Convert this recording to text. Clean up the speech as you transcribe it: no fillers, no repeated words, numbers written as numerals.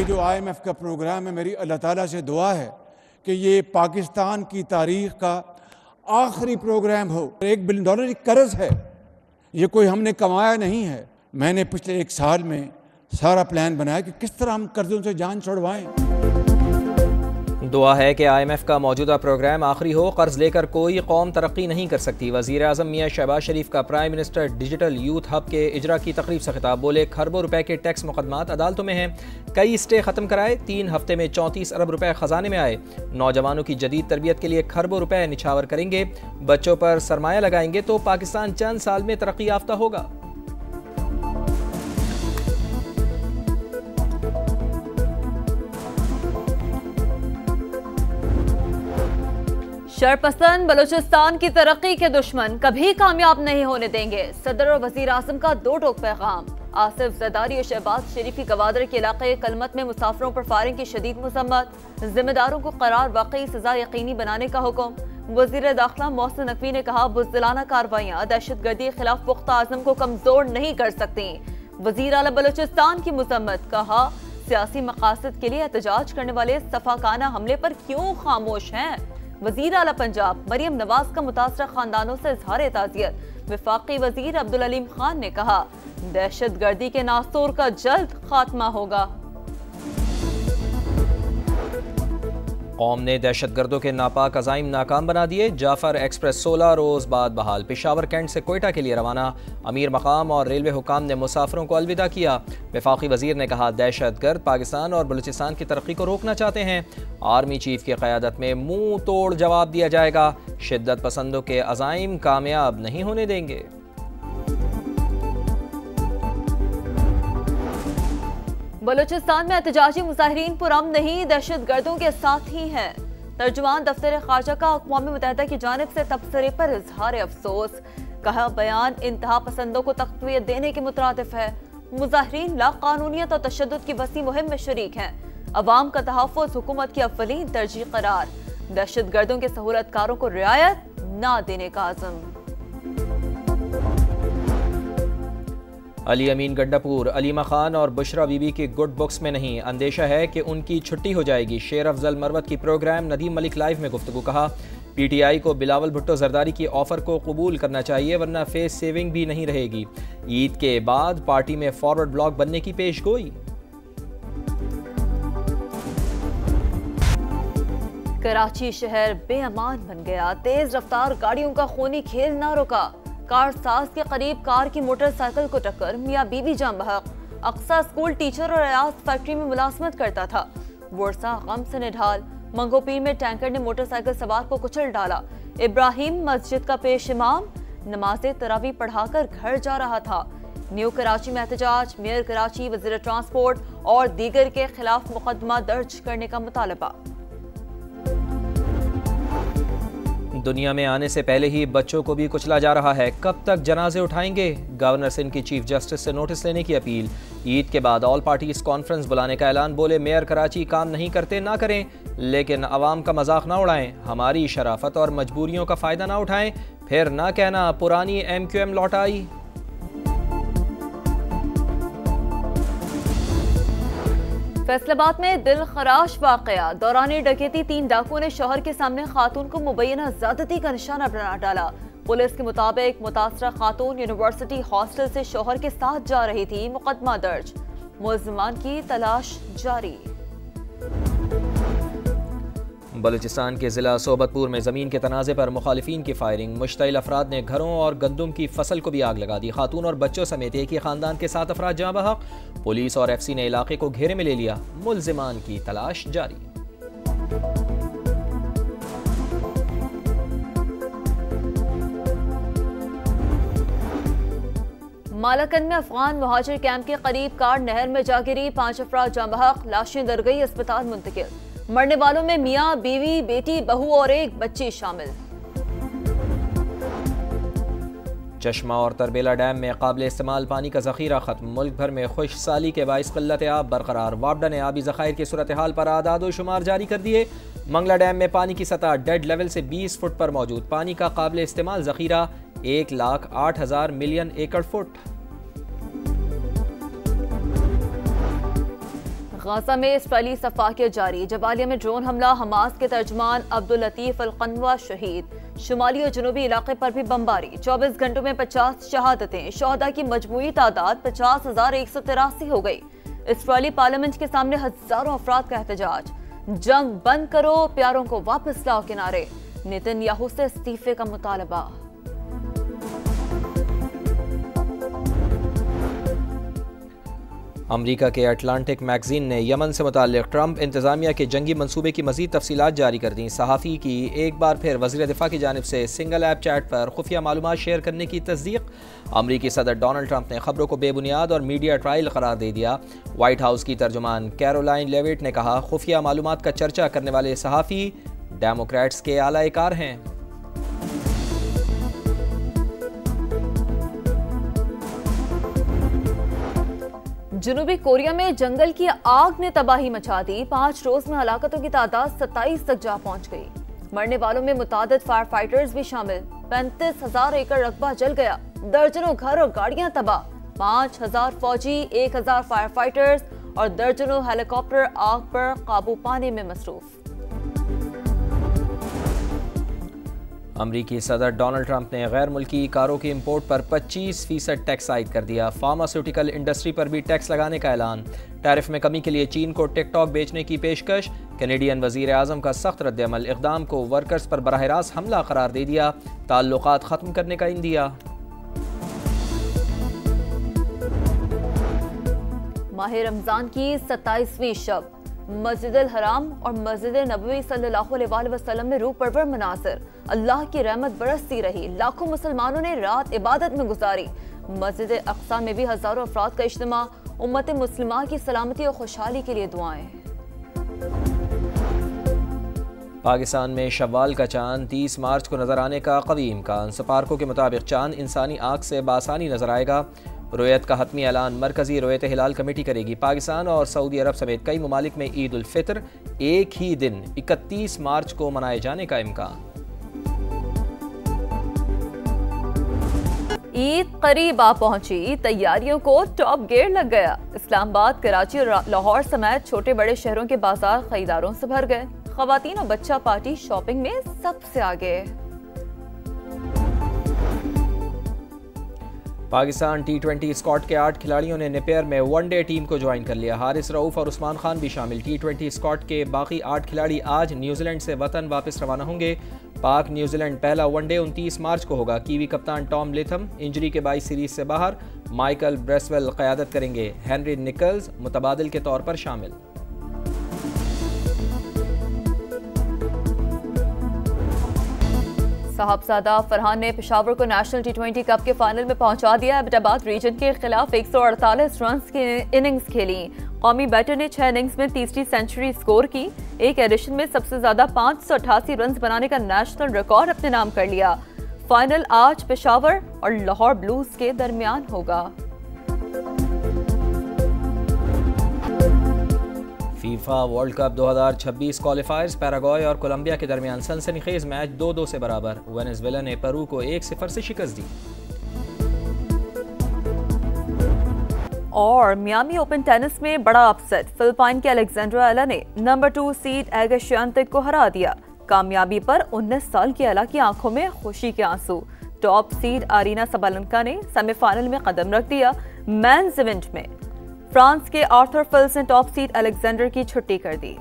जो IMF का programme है, मेरी अल्लाह ताला से दुआ है कि ये पाकिस्तान की तारीख का आखिरी प्रोग्राम हो। $1 बिलियन कर्ज है, ये कोई हमने कमाया नहीं है। मैंने पिछले 1 साल में सारा प्लान बनाया कि किस तरह हम कर्जों से जान छुड़वाएं। दुआ है कि IMF का मौजूदा प्रोग्राम आखिरी हो। कर्ज लेकर कोई कौम तरक्की नहीं कर सकती। वज़ीर आज़म मियाँ शहबाज शरीफ का prime minister digital youth hub के इजरा की तकरीब से खिताब। बोले खरबों रुपए के टैक्स मुकदमात अदालतों में हैं, कई स्टे ख़त्म कराए, 3 हफ्ते में 34 अरब रुपए ख़जाने में आए। नौजवानों की जदीद तरबियत के लिए खरबों रुपए निछावर करेंगे, बच्चों पर सरमाया लगाएंगे तो पाकिस्तान चंद साल में तरक्की याफ्ता होगा। शरपसंद बलूचिस्तान की तरक्की के दुश्मन कभी कामयाब नहीं होने देंगे। सदर और वजीर आज़म का 2 टोक पैगाम। आसिफ जरदारी और शहबाज शरीफ की गवादर के इलाके कलमत में मुसाफिरों पर फायरिंग की शदीद मजम्मत। जिम्मेदारों को करार वाकई सजा यकीनी बनाने का हुक्म। वजीर दाखिला मोहसिन नकवी ने कहा, बुज़दिलाना कार्रवाइयाँ दहशत गर्दी के खिलाफ पुख्ता आज़म को कमजोर नहीं कर सकती। वजीर आला बलूचिस्तान की मजम्मत। कहा, सियासी मकासद के लिए एहतजाज करने वाले सफाकाना हमले पर क्यों खामोश हैं। वजीर आला पंजाब मरियम नवाज का मुतासरा खानदानों से इजहार ताज़ियत। वफाकी वजीर अब्दुल अलीम खान ने कहा, दहशत गर्दी के नासूर का जल्द खात्मा होगा। कौम ने दहशत गर्दों के नापाक अज़ाइम नाकाम बना दिए। जाफर एक्सप्रेस 16 रोज़ बाद बहाल। पेशावर कैंट से कोयटा के लिए रवाना। अमीर मकाम और रेलवे हुकाम ने मुसाफिरों को अलविदा किया। वफाकी वजीर ने कहा, दहशत गर्द पाकिस्तान और बलूचिस्तान की तरक्की को रोकना चाहते हैं। आर्मी चीफ की क़यादत में मुंह तोड़ जवाब दिया जाएगा। शिद्दत पसंदों के अज़ाइम कामयाब नहीं होने देंगे। बलूचिस्तान में एहतजाजी मुजाहिरीन पुरअमन नहीं, दहशत गर्दों के साथ ही हैं। तर्जुमान दफ्तर खारजा का अक़वाम मुत्तहिदा की जानिब से तबसरे पर इजहार अफसोस। कहा, बयान इंतहा पसंदों को तक़वियत देने के मुतरादिफ है। मुजाहिरीन लाक़ानूनियत और तशद्दुद की वसी मुहिम में शरीक हैं। अवाम का तहफ़्फ़ुज़ हुकूमत की अव्वलीन तरजीह करार। दहशत गर्दों के सहूलतकारों को रियायत ना देने का आज़म। अली अमीन गंडापुर, अलीमा खान और बुशरा बीबी की गुड बुक्स में नहीं, अंदेशा है कि उनकी छुट्टी हो जाएगी। शेर अफजल मरवत की प्रोग्राम नदीम मलिक लाइव में गुफ्तगू। कहा, PTI को बिलावल भुट्टो जरदारी की ऑफर को कबूल करना चाहिए, वरना फेस सेविंग भी नहीं रहेगी। ईद के बाद पार्टी में फॉरवर्ड ब्लॉक बनने की पेशगोई। कराची शहर बेअमान बन गया। तेज रफ्तार गाड़ियों का खूनी खेल ना रुका। कार साज के करीब कार की मोटरसाइकिल को टक्कर, मियाँ बीवी जान बहक। अक्सा स्कूल टीचर और अयाज फैक्ट्री में मुलाजमत करता था, वर्षा गम से निढाल। मंगोपीर में टैंकर ने मोटरसाइकिल सवार को कुचल डाला। इब्राहिम मस्जिद का पेश इमाम नमाज तरावी पढ़ाकर घर जा रहा था। न्यू कराची में एहतजाज। मेयर कराची, वजीर ट्रांसपोर्ट और दीगर के खिलाफ मुकदमा दर्ज करने का मुतालबा। दुनिया में आने से पहले ही बच्चों को भी कुचला जा रहा है, कब तक जनाजे उठाएंगे। गवर्नर सिंध की चीफ जस्टिस से नोटिस लेने की अपील। ईद के बाद ऑल पार्टीज कॉन्फ्रेंस बुलाने का ऐलान। बोले, मेयर कराची काम नहीं करते ना करें, लेकिन अवाम का मजाक ना उड़ाएं। हमारी शराफत और मजबूरियों का फ़ायदा ना उठाएं, फिर ना कहना पुरानी MQM लौट आई। फैसलाबाद में दिल खराश वाकया। दौरान डकैती 3 डाकुओं ने शौहर के सामने खातून को मुबैना ज़्यादती का निशाना बना डाला। पुलिस के मुताबिक मुतासरा खातून यूनिवर्सिटी हॉस्टल से शौहर के साथ जा रही थी। मुकदमा दर्ज, मुलजिमान की तलाश जारी। बलूचिस्तान के ज़िला सोबतपुर में ज़मीन के तनाज़े पर मुखालिफिन की फायरिंग। मुश्तइल अफराद ने घरों और गंदुम की फसल को भी आग लगा दी। खातून और बच्चों समेत एक ही खानदान के 7 अफराद जाँ बहक। पुलिस और FC ने इलाके को घेरे में ले लिया। मुलजिमान की तलाश जारी। मालाकंद में अफगान मुहाजिर कैंप के करीब कार नहर में जा गिरी। 5 अफराद जाँ बहक, लाशें दर गई अस्पताल मुंतकिल। मरने वालों में मियाँ बीवी, बेटी, बहू और एक बच्ची शामिल। चश्मा और तरबेला डैम में काबिल इस्तेमाल पानी का जखीरा खत्म। मुल्क भर में खुश साली के बाइस किल्लत आब बरकरार। वापडा ने आबी ज़खायर की सूरत हाल पर आदाद शुमार जारी कर दिए। मंगला डैम में पानी की सतह डेड लेवल से 20 फुट पर मौजूद। पानी का काबिल इस्तेमाल जखीरा 1,08,000 मिलियन एकड़ फुट। गाजा में इसराइली सफाकियत जारी। जबालिया में ड्रोन हमला, हमास के तर्जमान अब्दुल लतीफ अल कनवा शहीद। शुमाली और जनूबी इलाके पर भी बमबारी। 24 घंटों में 50 शहादतें। शोहदा की मजमूई तादाद 50,183 हो गई। इसराइली पार्लियामेंट के सामने हजारों अफराद का एहतजाज। जंग बंद करो, प्यारों को वापस लाओ किनारे। नेतन्याहू से इस्तीफे का मुतालबा। अमरीका के अटलांटिक मैगजीन ने यमन से मुताल्लिक़ ट्रंप इंतज़ामिया के जंगी मनसूबे की मज़ीद तफसीलात जारी कर दी। सहाफ़ी की एक बार फिर वज़ीर दिफ़ा की जानिब से सिंगल ऐप चैट पर खुफिया मालूमात शेयर करने की तस्दीक। अमरीकी सदर डोनाल्ड ट्रंप ने खबरों को बेबुनियाद और मीडिया ट्रायल करार दे दिया। वाइट हाउस की तर्जुमान कैरोलाइन लेविट ने कहा, खुफिया मालूमात का चर्चा करने वाले सहाफ़ी डेमोक्रेट्स के आला-ए-कार हैं। जनूबी कोरिया में जंगल की आग ने तबाही मचा दी। 5 रोज में हलाकतों की तादाद 27 तक जा पहुंच गई। मरने वालों में मुतादिद फायर फाइटर्स भी शामिल। 35,000 एकड़ रकबा जल गया। दर्जनों घर और गाड़ियां तबाह। 5,000 फौजी, 1,000 फायर फाइटर्स और दर्जनों हेलीकॉप्टर आग पर काबू पाने में मसरूफ। अमरीकी सदर डोनाल्ड ट्रंप ने गैर मुल्की कारों की इंपोर्ट पर 25% टैक्स आयद कर दिया। फार्मास्यूटिकल इंडस्ट्री पर भी टैक्स लगाने का ऐलान। टैरिफ में कमी के लिए चीन को टिकटॉक बेचने की पेशकश। कैनेडियन वजीर आजम का सख्त रद्द-ए-अमल। इक़दाम को वर्कर्स पर बराह रास्त हमला करार दे दिया। ताल्लुकात ख़त्म करने का इंदिया। माह रमजान की 27वीं शब। मस्जिद अल हराम और मस्जिद नबवी सल्लल्लाहु अलैहि वसल्लम में रूह परवर मनासिर। अल्लाह की रहमत बरसती रही। लाखों मुसलमानों ने रात इबादत में गुजारी। मस्जिद अक्सा में भी हजारों अफराद का इज्तिमा। उम्मत मुस्लिमा की सलामती और खुशहाली के लिए दुआएं। पाकिस्तान में शव्वाल का चांद 30 मार्च को नजर आने का कवी इम्कान। सपारकों के मुताबिक चांद इंसानी आँख से बासानी नजर आएगा। रोयत का हतमी ऐलान मरकजी रोयत हिलाल कमेटी करेगी। पाकिस्तान और सऊदी अरब समेत कई ममालिक में ईद उल फितर एक ही दिन 31 मार्च को मनाए जाने का इम्कान। ईद करीब आ पहुंची। तैयारियों को टॉप गियर लग गया। इस्लामाबाद, कराची और लाहौर समेत छोटे बड़े शहरों के बाजार खरीदारों से भर गए। खवातीन और बच्चा पार्टी शॉपिंग में सबसे आगे। पाकिस्तान T20 स्क्वाड के 8 खिलाड़ियों ने नेपियर में वनडे टीम को ज्वाइन कर लिया। हारिस रऊफ और उस्मान खान भी शामिल। T20 स्क्वाड के बाकी 8 खिलाड़ी आज न्यूजीलैंड से वतन वापस रवाना होंगे। पाक न्यूजीलैंड पहला वनडे 29 मार्च को होगा। कीवी कप्तान टॉम लेथम इंजरी के बाइस सीरीज से बाहर। माइकल ब्रेसवेल क़यादत करेंगे। हेनरी निकल्स मुतबादिल के तौर पर शामिल। साहबजादा फरहान ने पेशावर को नेशनल T20 कप के फाइनल में पहुंचा दिया। एबटाबाद रीजन के खिलाफ 148 रन की इनिंग्स खेली। कौमी बैटर ने 6 इनिंग्स में तीसरी सेंचुरी स्कोर की। एक एडिशन में सबसे ज्यादा 588 रन बनाने का नेशनल रिकॉर्ड अपने नाम कर लिया। फाइनल आज पेशावर और लाहौर ब्लूज के दरमियान होगा। फीफा वर्ल्ड कप 2026 क्वालिफायर्स पैराग्वे और कोलंबिया के दरमियान सनसनीखेज मैच 2-2 से बराबर। वेनेजुएला ने पेरू को 1-0 से शिकस्त दी। और मियामी ओपन टेनिस में बड़ा अपसेट। फिलिपाइन के अलेक्जेंड्रा एला ने नंबर 2 सीड एगा श्योंटेक को हरा दिया। कामयाबी पर 19 साल की एला की आंखों में खुशी के आंसू। टॉप सीड आरीना सबालेंका ने सेमीफाइनल में कदम रख दिया। मेंस इवेंट में फ्रांस के आर्थर फिल्स ने टॉप सीड अलेक्जेंडर की छुट्टी कर दी।